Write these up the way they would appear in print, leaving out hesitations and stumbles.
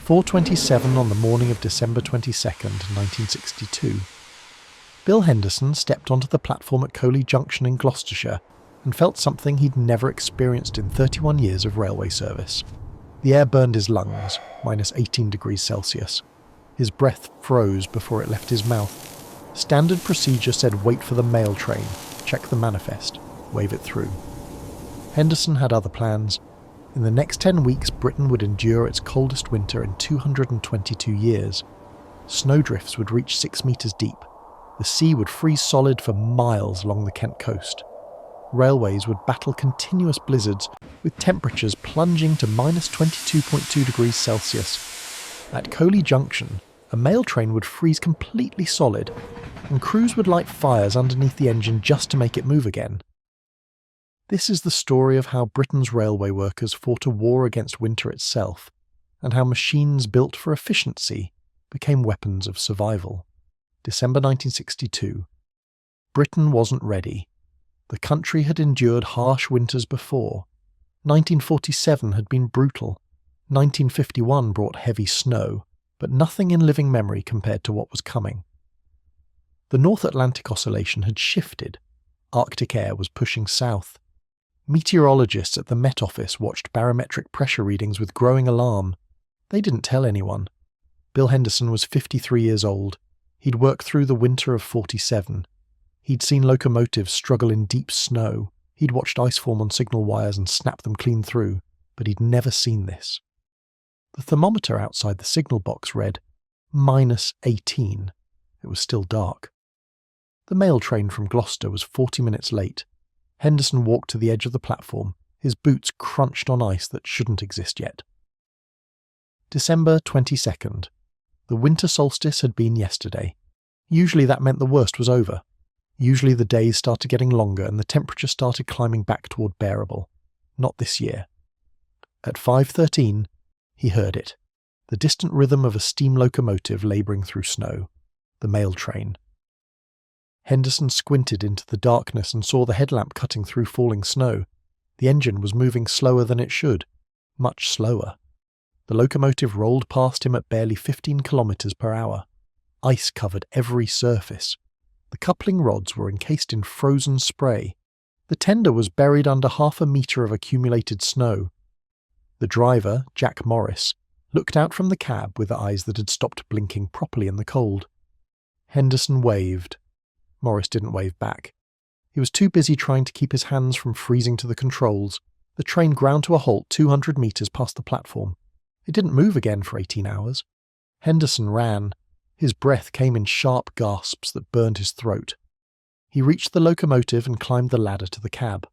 4:27 on the morning of December 22nd, 1962. Bill Henderson stepped onto the platform at Coley Junction in Gloucestershire and felt something he'd never experienced in 31 years of railway service. The air burned his lungs, minus 18 degrees Celsius. His breath froze before it left his mouth. Standard procedure said wait for the mail train, check the manifest, wave it through. Henderson had other plans. In the next 10 weeks, Britain would endure its coldest winter in 222 years. Snowdrifts would reach 6 metres deep. The sea would freeze solid for miles along the Kent coast. Railways would battle continuous blizzards, with temperatures plunging to minus 22.2 degrees Celsius. At Coley Junction, a mail train would freeze completely solid, and crews would light fires underneath the engine just to make it move again. This is the story of how Britain's railway workers fought a war against winter itself, and how machines built for efficiency became weapons of survival. December 1962. Britain wasn't ready. The country had endured harsh winters before. 1947 had been brutal. 1951 brought heavy snow, but nothing in living memory compared to what was coming. The North Atlantic Oscillation had shifted. Arctic air was pushing south. Meteorologists at the Met Office watched barometric pressure readings with growing alarm. They didn't tell anyone. Bill Henderson was 53 years old. He'd worked through the winter of 47. He'd seen locomotives struggle in deep snow. He'd watched ice form on signal wires and snap them clean through, but he'd never seen this. The thermometer outside the signal box read minus 18. It was still dark. The mail train from Gloucester was 40 minutes late. Henderson walked to the edge of the platform, his boots crunched on ice that shouldn't exist yet. December 22nd. The winter solstice had been yesterday. Usually that meant the worst was over. Usually the days started getting longer and the temperature started climbing back toward bearable. Not this year. At 5:13, he heard it. The distant rhythm of a steam locomotive labouring through snow. The mail train. Henderson squinted into the darkness and saw the headlamp cutting through falling snow. The engine was moving slower than it should. Much slower. The locomotive rolled past him at barely 15 kilometres per hour. Ice covered every surface. The coupling rods were encased in frozen spray. The tender was buried under 1/2 metre of accumulated snow. The driver, Jack Morris, looked out from the cab with eyes that had stopped blinking properly in the cold. Henderson waved. Morris didn't wave back. He was too busy trying to keep his hands from freezing to the controls. The train ground to a halt 200 metres past the platform. It didn't move again for 18 hours. Henderson ran. His breath came in sharp gasps that burned his throat. He reached the locomotive and climbed the ladder to the cab.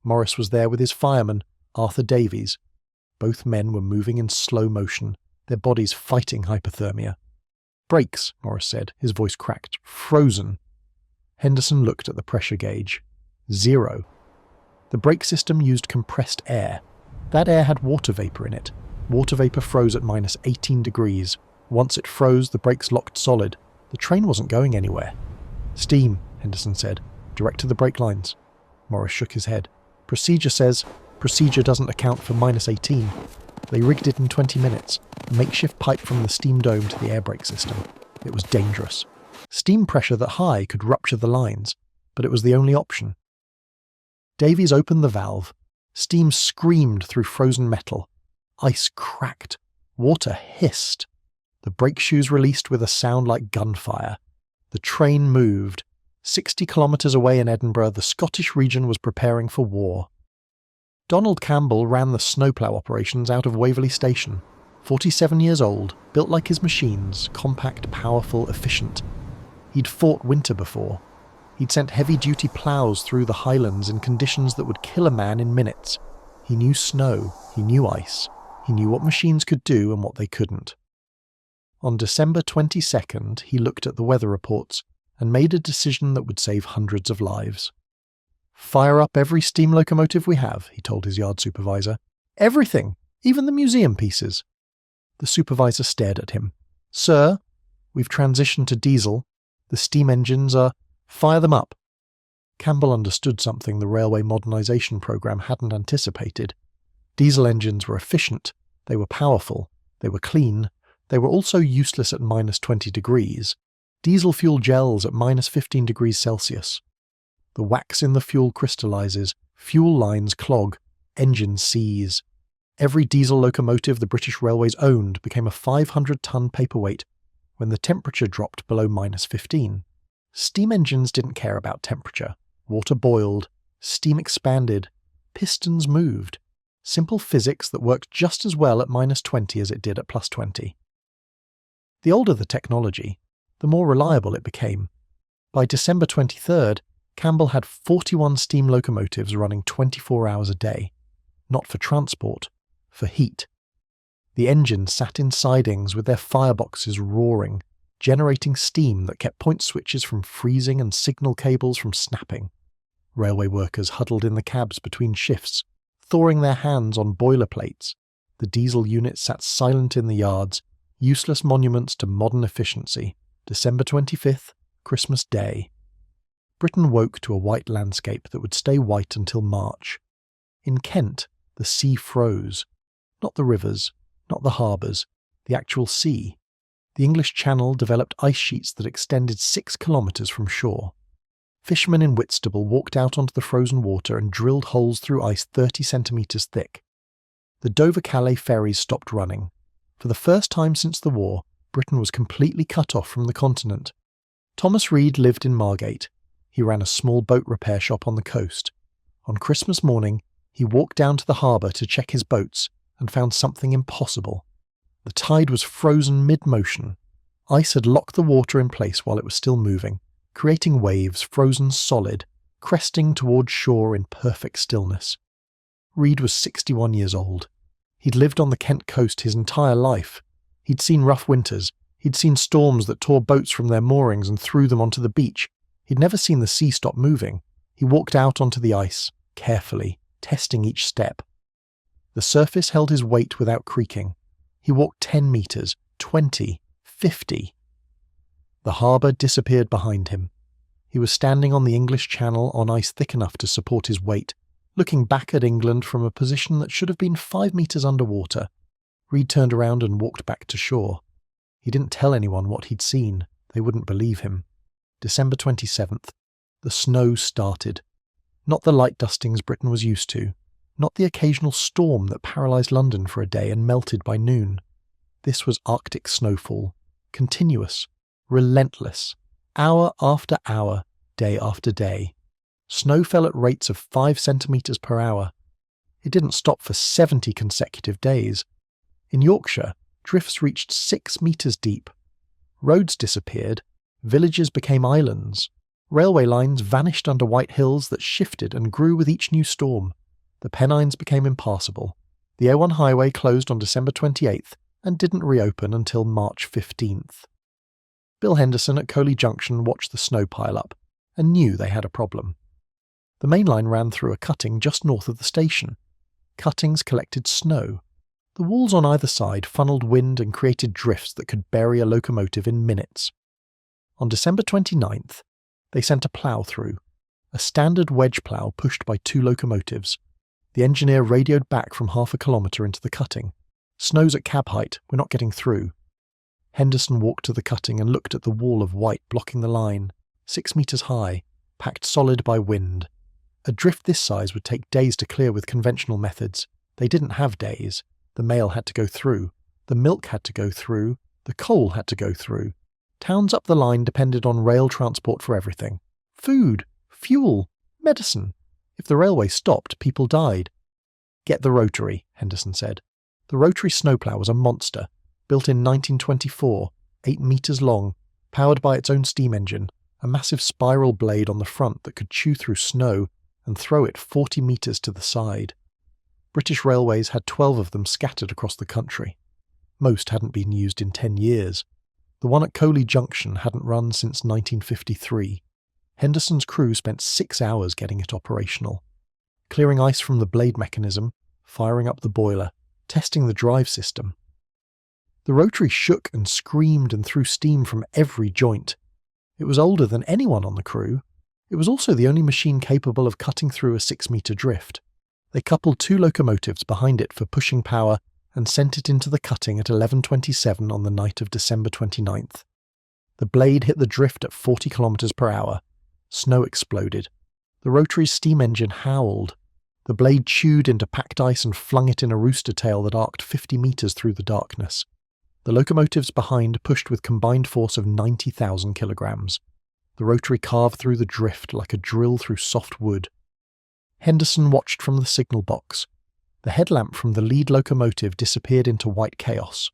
Morris was there with his fireman, Arthur Davies. Both men were moving in slow motion, their bodies fighting hypothermia. "Brakes," Morris said, his voice cracked. "Frozen." Henderson looked at the pressure gauge. 0. The brake system used compressed air. That air had water vapour in it. Water vapour froze at minus 18 degrees. Once it froze, the brakes locked solid. The train wasn't going anywhere. "Steam," Henderson said. "Direct to the brake lines." Morris shook his head. "Procedure says procedure doesn't account for minus 18. They rigged it in 20 minutes. A makeshift pipe from the steam dome to the air brake system. It was dangerous. Steam pressure that high could rupture the lines, but it was the only option. Davies opened the valve. Steam screamed through frozen metal. Ice cracked. Water hissed. The brake shoes released with a sound like gunfire. The train moved. 60 kilometres away in Edinburgh, the Scottish region was preparing for war. Donald Campbell ran the Snowplow operations out of Waverley Station. 47 years old, built like his machines, compact, powerful, efficient. He'd fought winter before. He'd sent heavy-duty ploughs through the Highlands in conditions that would kill a man in minutes. He knew snow, he knew ice, he knew what machines could do and what they couldn't. On December 22nd, he looked at the weather reports and made a decision that would save hundreds of lives. "Fire up every steam locomotive we have," he told his yard supervisor. "Everything, even the museum pieces." The supervisor stared at him. "Sir, we've transitioned to diesel. The steam engines are... Fire them up." Campbell understood something the railway modernisation programme hadn't anticipated. Diesel engines were efficient, they were powerful, they were clean, They were also useless at -20 degrees. Diesel fuel gels at -15 degrees Celsius. The wax in the fuel crystallises, fuel lines clog, engines seize. Every diesel locomotive the British Railways owned became a 500-ton paperweight when the temperature dropped below -15. Steam engines didn't care about temperature. Water boiled, steam expanded, pistons moved. Simple physics that worked just as well at -20 as it did at +20. The older the technology, the more reliable it became. By December 23rd, Campbell had 41 steam locomotives running 24 hours a day, not for transport, for heat. The engines sat in sidings with their fireboxes roaring, generating steam that kept point switches from freezing and signal cables from snapping. Railway workers huddled in the cabs between shifts, thawing their hands on boiler plates. The diesel units sat silent in the yards, useless monuments to modern efficiency. December 25th, Christmas Day. Britain woke to a white landscape that would stay white until March. In Kent, the sea froze. Not the rivers, not the harbours, the actual sea. The English Channel developed ice sheets that extended 6 kilometres from shore. Fishermen in Whitstable walked out onto the frozen water and drilled holes through ice 30 centimetres thick. The Dover-Calais ferries stopped running. For the first time since the war, Britain was completely cut off from the continent. Thomas Reed lived in Margate. He ran a small boat repair shop on the coast. On Christmas morning, he walked down to the harbour to check his boats and found something impossible. The tide was frozen mid-motion. Ice had locked the water in place while it was still moving, creating waves frozen solid, cresting towards shore in perfect stillness. Reed was 61 years old. He'd lived on the Kent coast his entire life. He'd seen rough winters. He'd seen storms that tore boats from their moorings and threw them onto the beach. He'd never seen the sea stop moving. He walked out onto the ice, carefully, testing each step. The surface held his weight without creaking. He walked 10 metres, 20, 50. The harbour disappeared behind him. He was standing on the English Channel on ice thick enough to support his weight, looking back at England from a position that should have been 5 metres underwater. Reed turned around and walked back to shore. He didn't tell anyone what he'd seen. They wouldn't believe him. December 27th. The snow started. Not the light dustings Britain was used to. Not the occasional storm that paralysed London for a day and melted by noon. This was Arctic snowfall. Continuous. Relentless. Hour after hour. Day after day. Snow fell at rates of 5 centimetres per hour. It didn't stop for 70 consecutive days. In Yorkshire, drifts reached 6 metres deep. Roads disappeared. Villages became islands. Railway lines vanished under white hills that shifted and grew with each new storm. The Pennines became impassable. The A1 highway closed on December 28th and didn't reopen until March 15th. Bill Henderson at Coley Junction watched the snow pile up and knew they had a problem. The main line ran through a cutting just north of the station. Cuttings collected snow. The walls on either side funneled wind and created drifts that could bury a locomotive in minutes. On December 29th, they sent a plough through, a standard wedge plough pushed by 2 locomotives. The engineer radioed back from half a kilometre into the cutting. "Snow's at cab height, we're not getting through." Henderson walked to the cutting and looked at the wall of white blocking the line, 6 metres high, packed solid by wind. A drift this size would take days to clear with conventional methods. They didn't have days. The mail had to go through. The milk had to go through. The coal had to go through. Towns up the line depended on rail transport for everything. Food, fuel, medicine. If the railway stopped, people died. "Get the rotary," Henderson said. The rotary snowplow was a monster, built in 1924, 8 metres long, powered by its own steam engine, a massive spiral blade on the front that could chew through snow and throw it 40 metres to the side. British Railways had 12 of them scattered across the country. Most hadn't been used in 10 years. The one at Coley Junction hadn't run since 1953. Henderson's crew spent 6 hours getting it operational, clearing ice from the blade mechanism, firing up the boiler, testing the drive system. The rotary shook and screamed and threw steam from every joint. It was older than anyone on the crew. It was also the only machine capable of cutting through a 6-metre drift. They coupled 2 locomotives behind it for pushing power and sent it into the cutting at 11:27 on the night of December 29th. The blade hit the drift at 40 kilometers per hour. Snow exploded. The rotary's steam engine howled. The blade chewed into packed ice and flung it in a rooster tail that arced 50 meters through the darkness. The locomotives behind pushed with combined force of 90,000 kilograms. The rotary carved through the drift like a drill through soft wood. Henderson watched from the signal box. The headlamp from the lead locomotive disappeared into white chaos.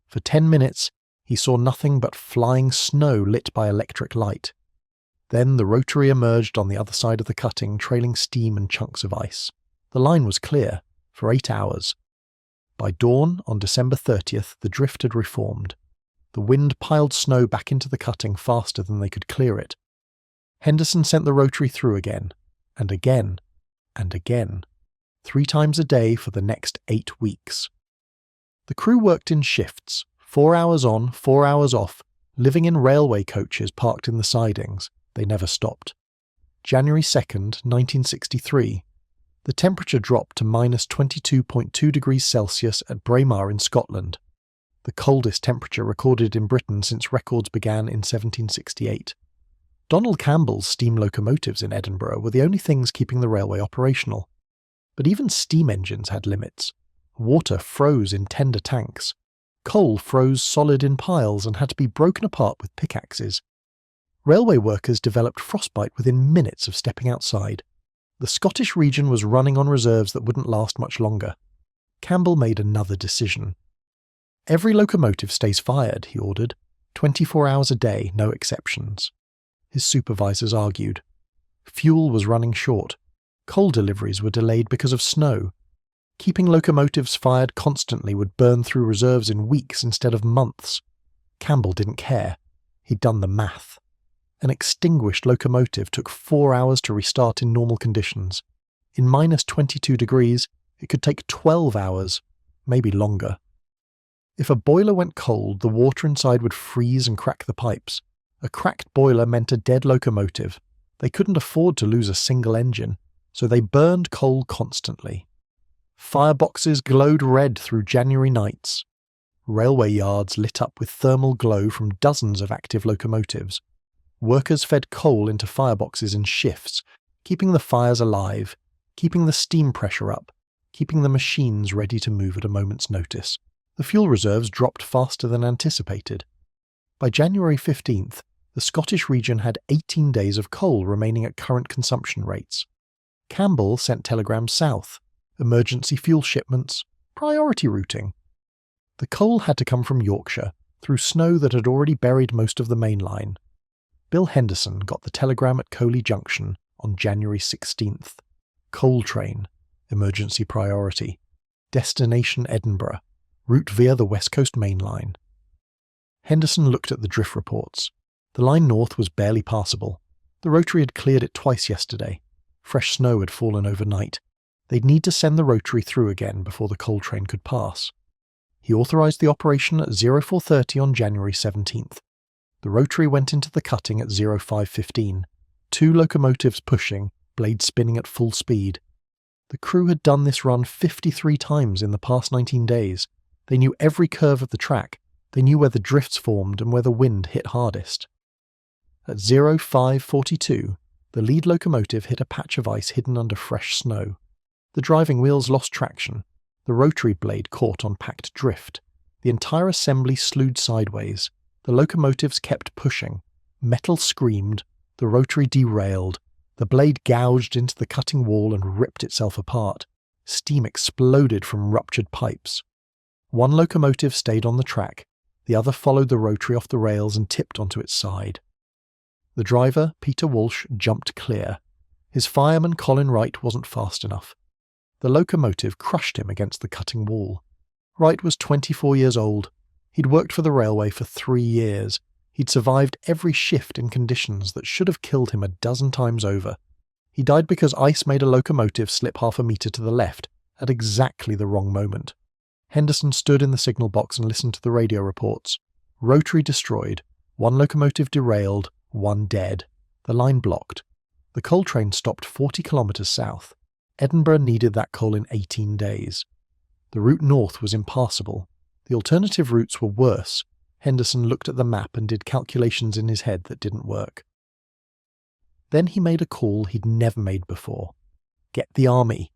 For 10 minutes, he saw nothing but flying snow lit by electric light. Then the rotary emerged on the other side of the cutting, trailing steam and chunks of ice. The line was clear for 8 hours. By dawn on December 30th, the drift had reformed. The wind piled snow back into the cutting faster than they could clear it. Henderson sent the rotary through again, and again, and again, 3 times a day for the next 8 weeks. The crew worked in shifts, 4 hours on, 4 hours off, living in railway coaches parked in the sidings. They never stopped. January 2nd, 1963. The temperature dropped to minus 22.2 degrees Celsius at Braemar in Scotland, the coldest temperature recorded in Britain since records began in 1768. Donald Campbell's steam locomotives in Edinburgh were the only things keeping the railway operational. But even steam engines had limits. Water froze in tender tanks. Coal froze solid in piles and had to be broken apart with pickaxes. Railway workers developed frostbite within minutes of stepping outside. The Scottish region was running on reserves that wouldn't last much longer. Campbell made another decision. "Every locomotive stays fired," he ordered. 24 hours a day, no exceptions. His supervisors argued. Fuel was running short. Coal deliveries were delayed because of snow. Keeping locomotives fired constantly would burn through reserves in weeks instead of months. Campbell didn't care. He'd done the math. An extinguished locomotive took 4 hours to restart in normal conditions. In minus 22 degrees, it could take 12 hours, maybe longer. If a boiler went cold, the water inside would freeze and crack the pipes. A cracked boiler meant a dead locomotive. They couldn't afford to lose a single engine, so they burned coal constantly. Fireboxes glowed red through January nights. Railway yards lit up with thermal glow from dozens of active locomotives. Workers fed coal into fireboxes in shifts, keeping the fires alive, keeping the steam pressure up, keeping the machines ready to move at a moment's notice. The fuel reserves dropped faster than anticipated. By January 15th, the Scottish region had 18 days of coal remaining at current consumption rates. Campbell sent telegrams south, emergency fuel shipments, priority routing. The coal had to come from Yorkshire, through snow that had already buried most of the main line. Bill Henderson got the telegram at Coley Junction on January 16th. Coal train, emergency priority. Destination Edinburgh, route via the West Coast Main Line. Henderson looked at the drift reports. The line north was barely passable. The rotary had cleared it twice yesterday. Fresh snow had fallen overnight. They'd need to send the rotary through again before the coal train could pass. He authorised the operation at 04:30 on January 17th. The rotary went into the cutting at 05:15, 2 locomotives pushing, blades spinning at full speed. The crew had done this run 53 times in the past 19 days. They knew every curve of the track. They knew where the drifts formed and where the wind hit hardest. At 05:42, the lead locomotive hit a patch of ice hidden under fresh snow. The driving wheels lost traction. The rotary blade caught on packed drift. The entire assembly slewed sideways. The locomotives kept pushing. Metal screamed. The rotary derailed. The blade gouged into the cutting wall and ripped itself apart. Steam exploded from ruptured pipes. One locomotive stayed on the track. The other followed the rotary off the rails and tipped onto its side. The driver, Peter Walsh, jumped clear. His fireman, Colin Wright, wasn't fast enough. The locomotive crushed him against the cutting wall. Wright was 24 years old. He'd worked for the railway for 3 years. He'd survived every shift in conditions that should have killed him a dozen times over. He died because ice made a locomotive slip half a metre to the left, at exactly the wrong moment. Henderson stood in the signal box and listened to the radio reports. Rotary destroyed. 1 locomotive derailed, 1 dead. The line blocked. The coal train stopped 40 kilometres south. Edinburgh needed that coal in 18 days. The route north was impassable. The alternative routes were worse. Henderson looked at the map and did calculations in his head that didn't work. Then he made a call he'd never made before. Get the army.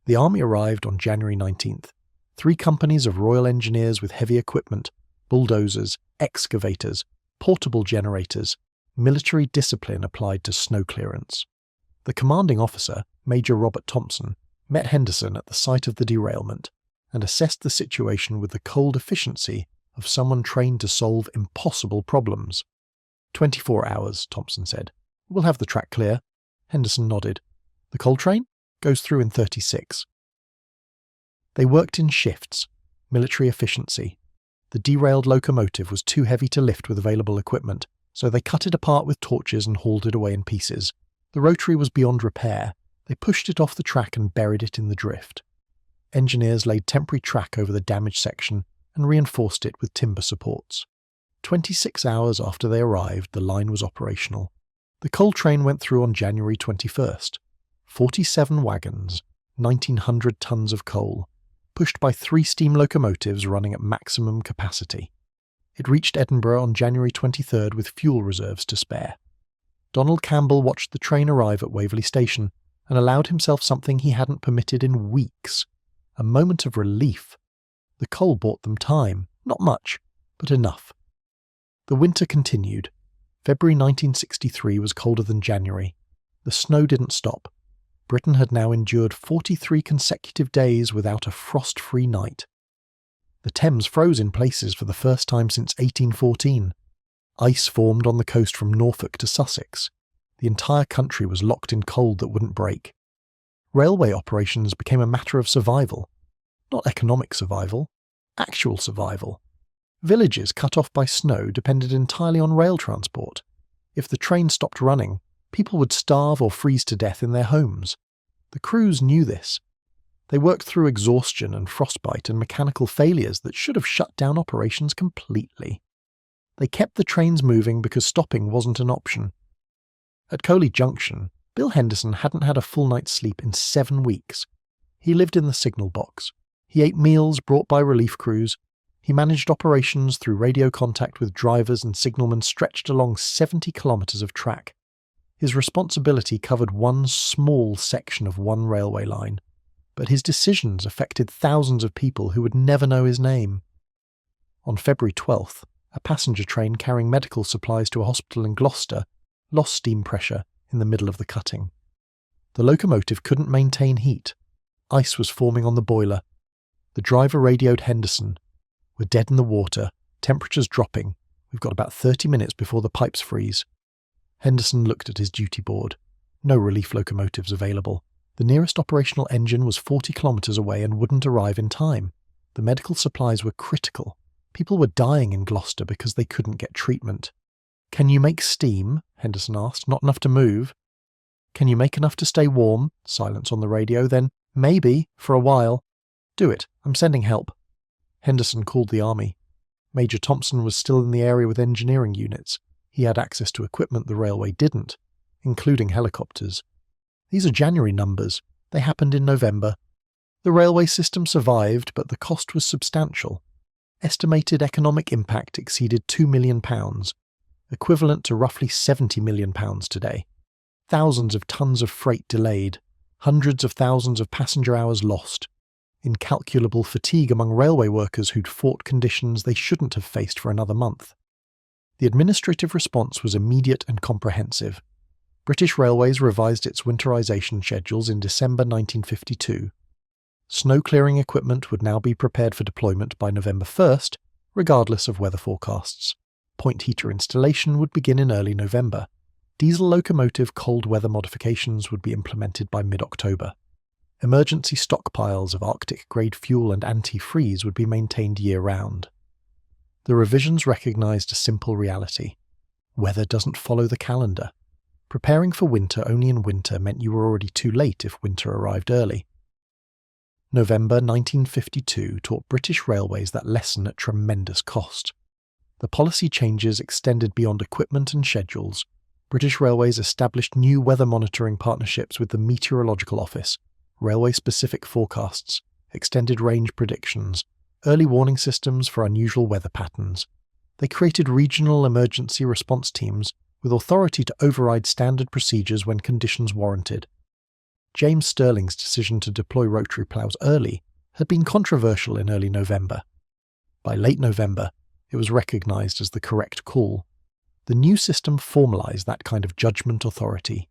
The army arrived on January 19th. 3 companies of Royal Engineers with heavy equipment, bulldozers, excavators, portable generators, military discipline applied to snow clearance. The commanding officer, Major Robert Thompson, met Henderson at the site of the derailment and assessed the situation with the cold efficiency of someone trained to solve impossible problems. 24 hours, Thompson said. We'll have the track clear. Henderson nodded. The coal train? Goes through in 36. They worked in shifts. Military efficiency. The derailed locomotive was too heavy to lift with available equipment, so they cut it apart with torches and hauled it away in pieces. The rotary was beyond repair. They pushed it off the track and buried it in the drift. Engineers laid temporary track over the damaged section and reinforced it with timber supports. 26 hours after they arrived, the line was operational. The coal train went through on January 21st. 47 wagons, 1,900 tons of coal, pushed by 3 steam locomotives running at maximum capacity. It reached Edinburgh on January 23rd with fuel reserves to spare. Donald Campbell watched the train arrive at Waverley Station and allowed himself something he hadn't permitted in weeks, a moment of relief. The coal bought them time, not much, but enough. The winter continued. February 1963 was colder than January. The snow didn't stop. Britain had now endured 43 consecutive days without a frost-free night. The Thames froze in places for the first time since 1814. Ice formed on the coast from Norfolk to Sussex. The entire country was locked in cold that wouldn't break. Railway operations became a matter of survival. Not economic survival, actual survival. Villages cut off by snow depended entirely on rail transport. If the train stopped running, people would starve or freeze to death in their homes. The crews knew this. They worked through exhaustion and frostbite and mechanical failures that should have shut down operations completely. They kept the trains moving because stopping wasn't an option. At Coley Junction, Bill Henderson hadn't had a full night's sleep in 7 weeks. He lived in the signal box. He ate meals brought by relief crews. He managed operations through radio contact with drivers and signalmen stretched along 70 kilometres of track. His responsibility covered one small section of one railway line, but his decisions affected thousands of people who would never know his name. On February 12th, a passenger train carrying medical supplies to a hospital in Gloucester lost steam pressure in the middle of the cutting. The locomotive couldn't maintain heat. Ice was forming on the boiler. The driver radioed Henderson. We're dead in the water, temperatures dropping. We've got about 30 minutes before the pipes freeze. Henderson looked at his duty board. No relief locomotives available. The nearest operational engine was 40 kilometres away and wouldn't arrive in time. The medical supplies were critical. People were dying in Gloucester because they couldn't get treatment. Can you make steam? Henderson asked. Not enough to move. Can you make enough to stay warm? Silence on the radio. Then, maybe, for a while. Do it. I'm sending help. Henderson called the army. Major Thompson was still in the area with engineering units. He had access to equipment the railway didn't, including helicopters. These are January numbers. They happened in November. The railway system survived, but the cost was substantial. Estimated economic impact exceeded £2 million, equivalent to roughly £70 million today. Thousands of tons of freight delayed, hundreds of thousands of passenger hours lost, incalculable fatigue among railway workers who'd fought conditions they shouldn't have faced for another month. The administrative response was immediate and comprehensive. British Railways revised its winterization schedules in December 1952. Snow clearing equipment would now be prepared for deployment by November 1st, regardless of weather forecasts. Point heater installation would begin in early November. Diesel locomotive cold weather modifications would be implemented by mid-October. Emergency stockpiles of Arctic-grade fuel and anti-freeze would be maintained year-round. The revisions recognised a simple reality. Weather doesn't follow the calendar. Preparing for winter only in winter meant you were already too late if winter arrived early. November 1952 taught British Railways that lesson at tremendous cost. The policy changes extended beyond equipment and schedules. British Railways established new weather monitoring partnerships with the Meteorological Office, railway-specific forecasts, extended range predictions, early warning systems for unusual weather patterns. They created regional emergency response teams with authority to override standard procedures when conditions warranted. James Stirling's decision to deploy rotary ploughs early had been controversial in early November. By late November, it was recognised as the correct call. The new system formalised that kind of judgment authority.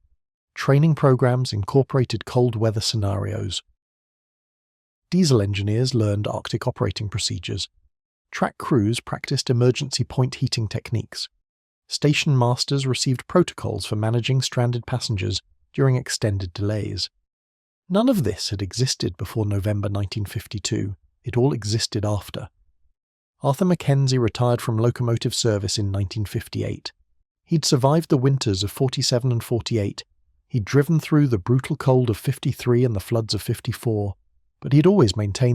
Training programs incorporated cold weather scenarios. Diesel engineers learned Arctic operating procedures. Track crews practiced emergency point heating techniques. Station masters received protocols for managing stranded passengers during extended delays. None of this had existed before November 1952. It all existed after. Arthur Mackenzie retired from locomotive service in 1958. He'd survived the winters of 47 and 48. He'd driven through the brutal cold of 53 and the floods of 54, but he'd always maintained